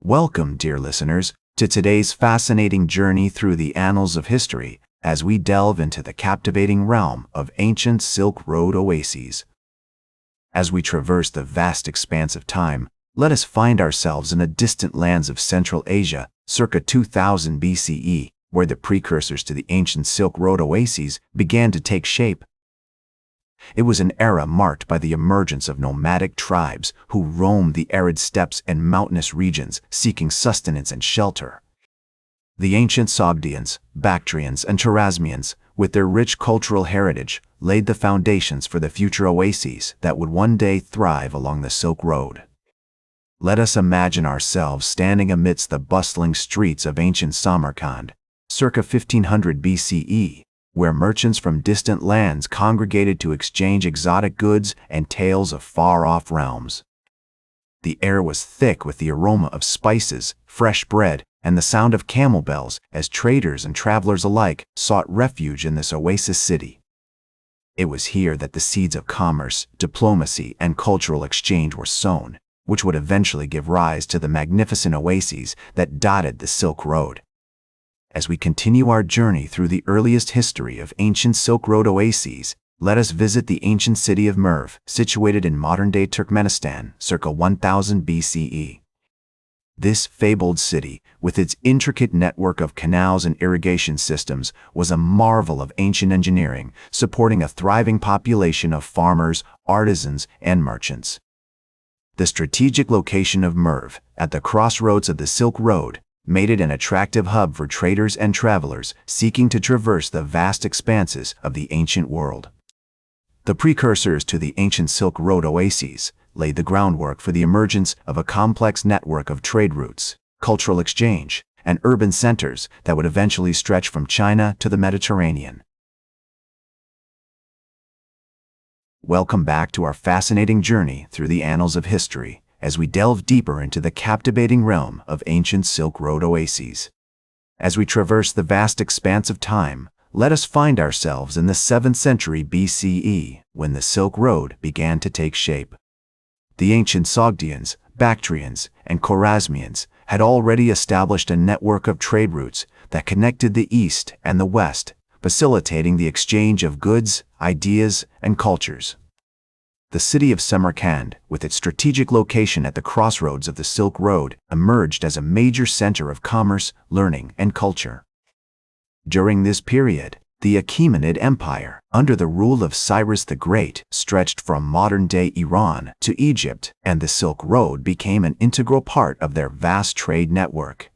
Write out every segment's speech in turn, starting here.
Welcome, dear listeners, to today's fascinating journey through the annals of history as we delve into the captivating realm of ancient Silk Road oases. As we traverse the vast expanse of time, let us find ourselves in the distant lands of Central Asia, circa 2000 BCE, where the precursors to the ancient Silk Road oases began to take shape. It was an era marked by the emergence of nomadic tribes who roamed the arid steppes and mountainous regions seeking sustenance and shelter. The ancient Sogdians, Bactrians, and Tarasmians, with their rich cultural heritage, laid the foundations for the future oases that would one day thrive along the Silk Road. Let us imagine ourselves standing amidst the bustling streets of ancient Samarkand, circa 1500 BCE, where merchants from distant lands congregated to exchange exotic goods and tales of far-off realms. The air was thick with the aroma of spices, fresh bread, and the sound of camel bells as traders and travelers alike sought refuge in this oasis city. It was here that the seeds of commerce, diplomacy, and cultural exchange were sown, which would eventually give rise to the magnificent oases that dotted the Silk Road. As we continue our journey through the earliest history of ancient Silk Road oases, let us visit the ancient city of Merv, situated in modern-day Turkmenistan, circa 1000 BCE. This fabled city, with its intricate network of canals and irrigation systems, was a marvel of ancient engineering, supporting a thriving population of farmers, artisans, and merchants. The strategic location of Merv, at the crossroads of the Silk Road, made it an attractive hub for traders and travelers seeking to traverse the vast expanses of the ancient world. The precursors to the ancient Silk Road oases laid the groundwork for the emergence of a complex network of trade routes, cultural exchange, and urban centers that would eventually stretch from China to the Mediterranean. Welcome back to our fascinating journey through the annals of history, as we delve deeper into the captivating realm of ancient Silk Road oases. As we traverse the vast expanse of time, let us find ourselves in the 7th century BCE, when the Silk Road began to take shape. The ancient Sogdians, Bactrians, and Khwarezmians had already established a network of trade routes that connected the East and the West, facilitating the exchange of goods, ideas, and cultures. The city of Samarkand, with its strategic location at the crossroads of the Silk Road, emerged as a major center of commerce, learning, and culture. During this period, the Achaemenid Empire, under the rule of Cyrus the Great, stretched from modern-day Iran to Egypt, and the Silk Road became an integral part of their vast trade network.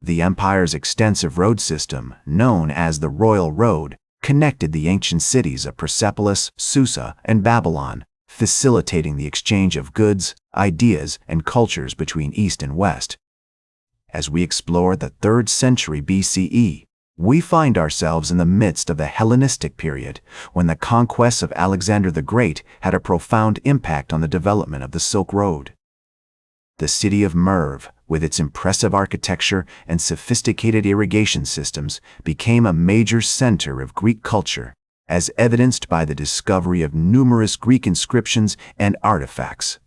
The empire's extensive road system, known as the Royal Road, connected the ancient cities of Persepolis, Susa, and Babylon, facilitating the exchange of goods, ideas, and cultures between East and West. As we explore the 3rd century BCE, we find ourselves in the midst of the Hellenistic period, when the conquests of Alexander the Great had a profound impact on the development of the Silk Road. The city of Merv, with its impressive architecture and sophisticated irrigation systems, became a major center of Greek culture, as evidenced by the discovery of numerous Greek inscriptions and artifacts.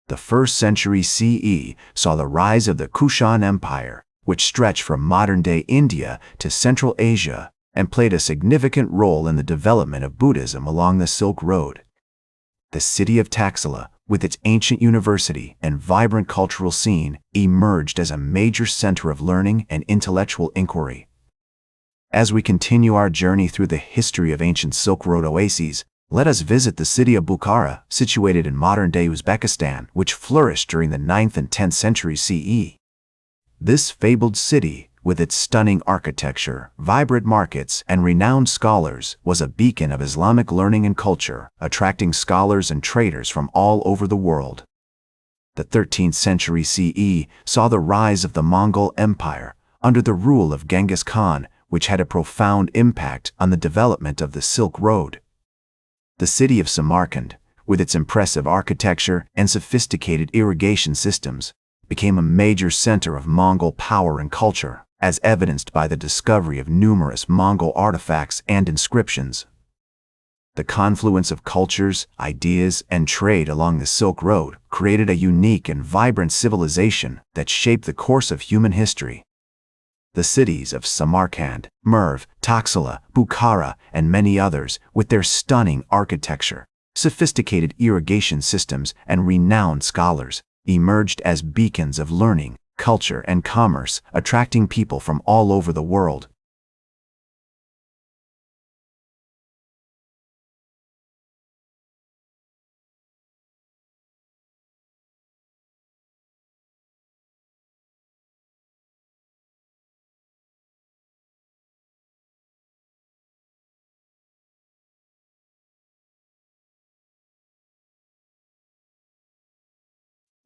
The 1st century CE saw the rise of the Kushan Empire, which stretched from modern-day India to Central Asia and played a significant role in the development of Buddhism along the Silk Road. The city of Taxila, with its ancient university and vibrant cultural scene, emerged as a major center of learning and intellectual inquiry. As we continue our journey through the history of ancient Silk Road oases, let us visit the city of Bukhara, situated in modern-day Uzbekistan, which flourished during the 9th and 10th centuries CE. This fabled city, with its stunning architecture, vibrant markets, and renowned scholars, was a beacon of Islamic learning and culture, attracting scholars and traders from all over the world. The 13th century CE saw the rise of the Mongol Empire, under the rule of Genghis Khan, which had a profound impact on the development of the Silk Road. The city of Samarkand, with its impressive architecture and sophisticated irrigation systems, became a major center of Mongol power and culture, as evidenced by the discovery of numerous Mongol artifacts and inscriptions. The confluence of cultures, ideas, and trade along the Silk Road created a unique and vibrant civilization that shaped the course of human history. The cities of Samarkand, Merv, Taxila, Bukhara, and many others, with their stunning architecture, sophisticated irrigation systems, and renowned scholars, emerged as beacons of learning, culture, and commerce, attracting people from all over the world.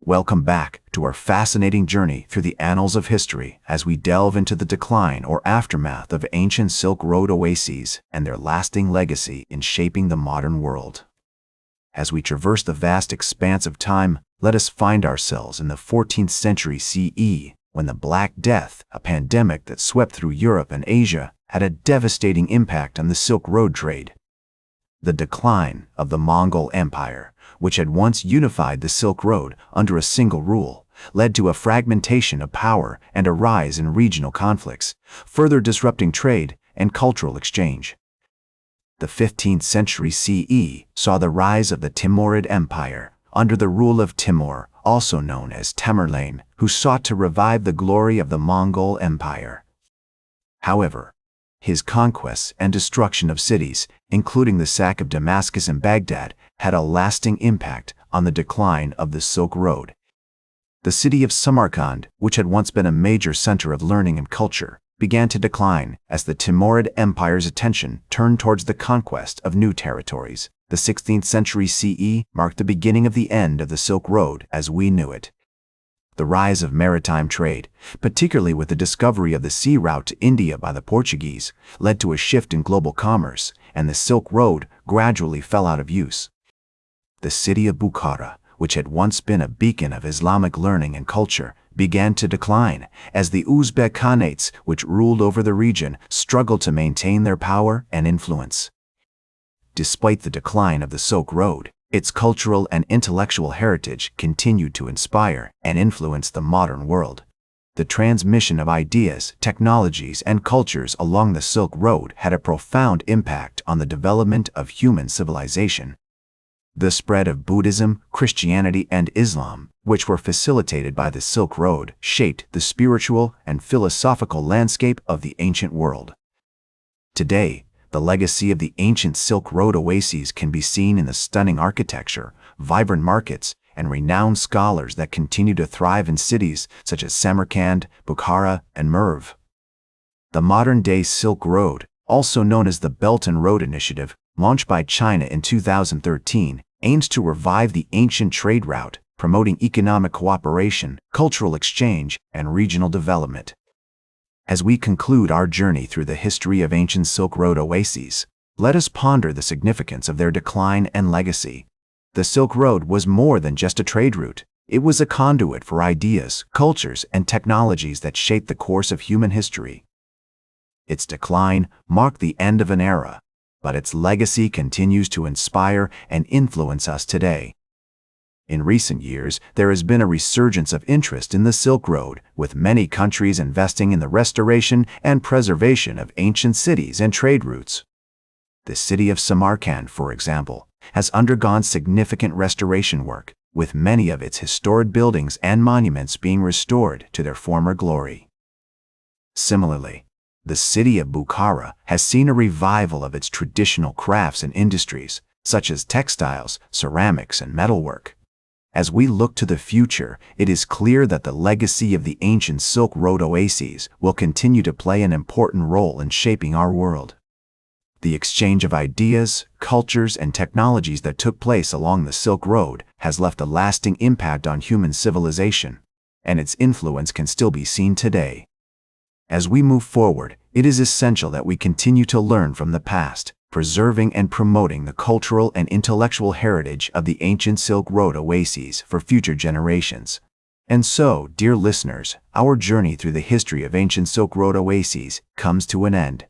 Welcome back to our fascinating journey through the annals of history as we delve into the decline or aftermath of ancient Silk Road oases and their lasting legacy in shaping the modern world. As we traverse the vast expanse of time, let us find ourselves in the 14th century CE, when the Black Death, a pandemic that swept through Europe and Asia, had a devastating impact on the Silk Road trade. The decline of the Mongol Empire, which had once unified the Silk Road under a single rule, led to a fragmentation of power and a rise in regional conflicts, further disrupting trade and cultural exchange. The 15th century CE saw the rise of the Timurid Empire, under the rule of Timur, also known as Tamerlane, who sought to revive the glory of the Mongol Empire. However, his conquests and destruction of cities, including the sack of Damascus and Baghdad, had a lasting impact on the decline of the Silk Road. The city of Samarkand, which had once been a major center of learning and culture, began to decline as the Timurid Empire's attention turned towards the conquest of new territories. The 16th century CE marked the beginning of the end of the Silk Road as we knew it. The rise of maritime trade, particularly with the discovery of the sea route to India by the Portuguese, led to a shift in global commerce, and the Silk Road gradually fell out of use. The city of Bukhara, which had once been a beacon of Islamic learning and culture, began to decline as the Uzbek Khanates, which ruled over the region, struggled to maintain their power and influence. Despite the decline of the Silk Road, its cultural and intellectual heritage continued to inspire and influence the modern world. The transmission of ideas, technologies, and cultures along the Silk Road had a profound impact on the development of human civilization. The spread of Buddhism, Christianity, and Islam, which were facilitated by the Silk Road, shaped the spiritual and philosophical landscape of the ancient world. Today, the legacy of the ancient Silk Road oases can be seen in the stunning architecture, vibrant markets, and renowned scholars that continue to thrive in cities such as Samarkand, Bukhara, and Merv. The modern-day Silk Road, also known as the Belt and Road Initiative, launched by China in 2013, aims to revive the ancient trade route, promoting economic cooperation, cultural exchange, and regional development. As we conclude our journey through the history of ancient Silk Road oases, let us ponder the significance of their decline and legacy. The Silk Road was more than just a trade route. It was a conduit for ideas, cultures, and technologies that shaped the course of human history. Its decline marked the end of an era, but its legacy continues to inspire and influence us today. In recent years, there has been a resurgence of interest in the Silk Road, with many countries investing in the restoration and preservation of ancient cities and trade routes. The city of Samarkand, for example, has undergone significant restoration work, with many of its historic buildings and monuments being restored to their former glory. Similarly, the city of Bukhara has seen a revival of its traditional crafts and industries, such as textiles, ceramics, and metalwork. As we look to the future, it is clear that the legacy of the ancient Silk Road oases will continue to play an important role in shaping our world. The exchange of ideas, cultures, and technologies that took place along the Silk Road has left a lasting impact on human civilization, and its influence can still be seen today. As we move forward, it is essential that we continue to learn from the past, preserving and promoting the cultural and intellectual heritage of the ancient Silk Road oases for future generations. And so, dear listeners, our journey through the history of ancient Silk Road oases comes to an end.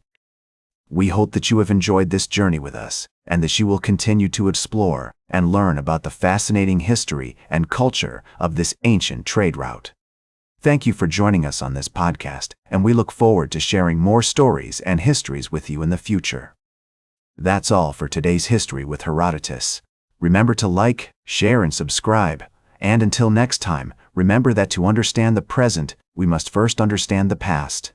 We hope that you have enjoyed this journey with us, and that she will continue to explore and learn about the fascinating history and culture of this ancient trade route. Thank you for joining us on this podcast, and we look forward to sharing more stories and histories with you in the future. That's all for today's History with Herodotus. Remember to like, share, and subscribe. And until next time, remember that to understand the present, we must first understand the past.